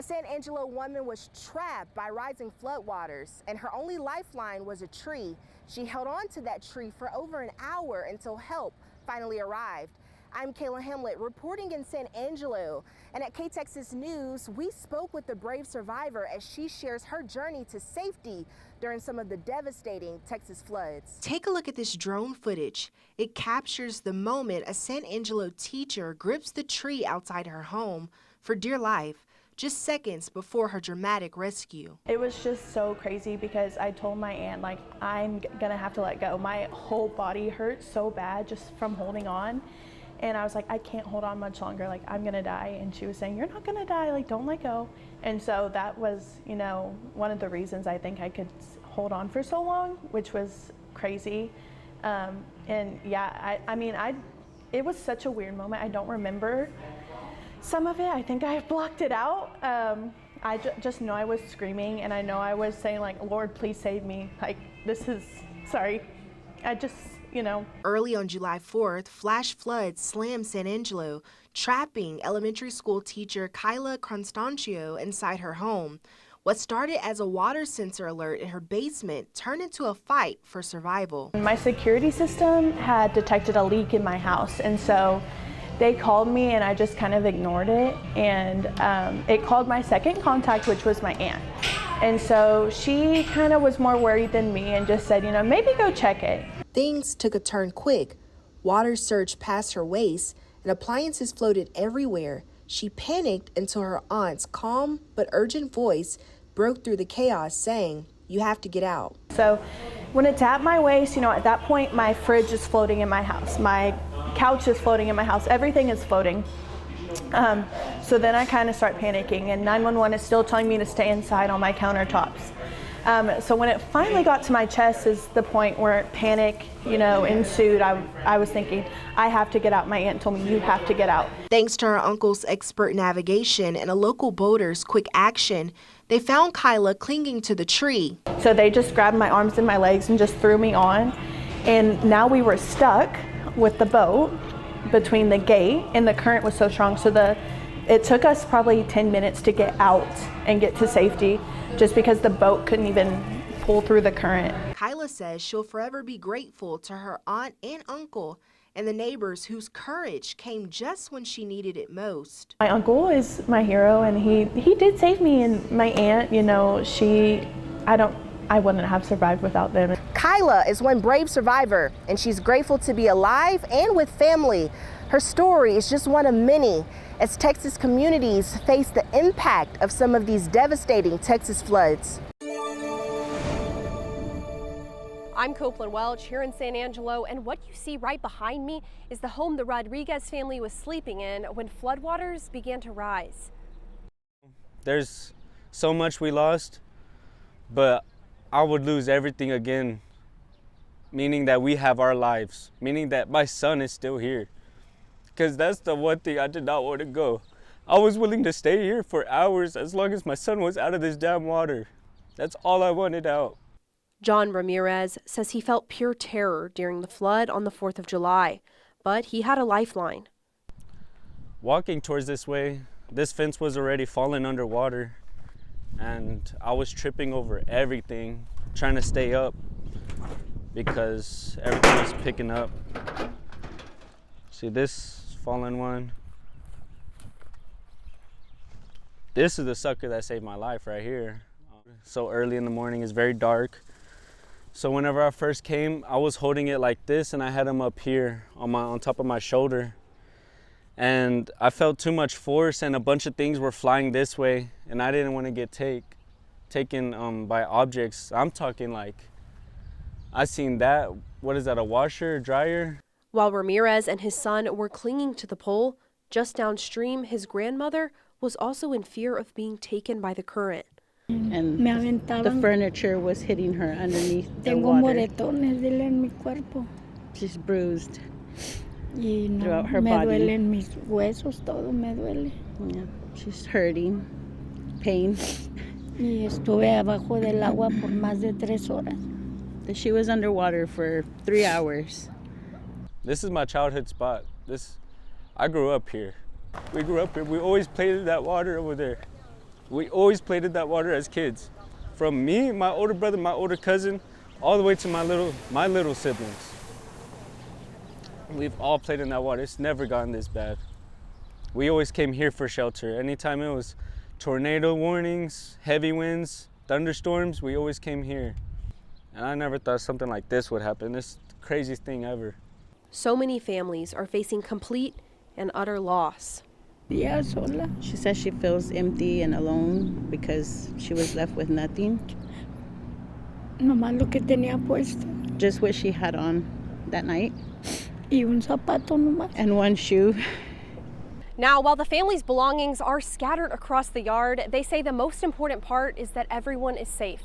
San Angelo woman was trapped by rising floodwaters, and her only lifeline was a tree. She held on to that tree for over an hour until help finally arrived. I'm Kayla Hamlet reporting in San Angelo, and at KTXS News, we spoke with the brave survivor as she shares her journey to safety during some of the devastating Texas floods. Take a look at this drone footage. It captures the moment a San Angelo teacher grips the tree outside her home for dear life, just seconds before her dramatic rescue. It was just so crazy because I told my aunt, like, I'm gonna have to let go. My whole body hurt so bad just from holding on. And I was like, I can't hold on much longer, like, I'm gonna die. And she was saying, you're not gonna die, like, don't let go. And so that was, you know, one of the reasons I think I could hold on for so long, which was crazy. And yeah, it was such a weird moment. I don't remember some of it. I think I blocked it out. I just know I was screaming, and I know I was saying, like, Lord, please save me. Like, this is, sorry. You know. Early on July 4th, flash floods slammed San Angelo, trapping elementary school teacher Kyla Constancio inside her home. What started as a water sensor alert in her basement turned into a fight for survival. My security system had detected a leak in my house, and so they called me, and I just kind of ignored it. And it called my second contact, which was my aunt. And so she kind of was more worried than me and just said, you know, maybe go check it. Things took a turn quick. Water surged past her waist and appliances floated everywhere. She panicked until her aunt's calm but urgent voice broke through the chaos saying, you have to get out. So when it's at my waist, you know, at that point, my fridge is floating in my house. My couch is floating in my house. Everything is floating. So then I kind of start panicking, and 911 is still telling me to stay inside on my countertops. So when it finally got to my chest is the point where panic, you know, ensued. I was thinking, I have to get out. My aunt told me, you have to get out. Thanks to her uncle's expert navigation and a local boater's quick action, they found Kyla clinging to the tree. So they just grabbed my arms and my legs and just threw me on. And now we were stuck with the boat between the gate, and the current was so strong. So it took us probably 10 minutes to get out and get to safety, just because the boat couldn't even pull through the current. Kyla says she'll forever be grateful to her aunt and uncle and the neighbors whose courage came just when she needed it most. My uncle is my hero, and he did save me, and my aunt, you know, I wouldn't have survived without them. Kyla is one brave survivor, and she's grateful to be alive and with family. Her story is just one of many as Texas communities face the impact of some of these devastating Texas floods. I'm Copeland Welch here in San Angelo, and what you see right behind me is the home the Rodriguez family was sleeping in when floodwaters began to rise. There's so much we lost, but I would lose everything again, meaning that we have our lives, meaning that my son is still here. Because that's the one thing I did not want to go. I was willing to stay here for hours as long as my son was out of this damn water. That's all I wanted out. John Ramirez says he felt pure terror during the flood on the 4th of July, but he had a lifeline. Walking towards this way, this fence was already falling underwater, and I was tripping over everything, trying to stay up because everything was picking up. See this fallen one? This is the sucker that saved my life right here. So early in the morning, it's very dark. So whenever I first came, I was holding it like this, and I had him up here on top of my shoulder. And I felt too much force, and a bunch of things were flying this way, and I didn't want to get taken by objects. I'm talking like, I seen that, what is that, a washer, a dryer? While Ramirez and his son were clinging to the pole, just downstream, his grandmother was also in fear of being taken by the current. And the furniture was hitting her underneath the water. She's bruised throughout her body. Yeah, she's hurting, pain. She was underwater for 3 hours. This is my childhood spot. I grew up here. We grew up here. We always played in that water over there. We always played in that water as kids. From me, my older brother, my older cousin, all the way to my little siblings. We've all played in that water. It's never gotten this bad. We always came here for shelter. Anytime it was tornado warnings, heavy winds, thunderstorms, we always came here. And I never thought something like this would happen. It's the craziest thing ever. So many families are facing complete and utter loss. Yeah, sola. She says she feels empty and alone because she was left with nothing. Nomás lo que tenía puesto. Just what she had on that night. Y un zapato nomás. And one shoe. Now, while the family's belongings are scattered across the yard, they say the most important part is that everyone is safe.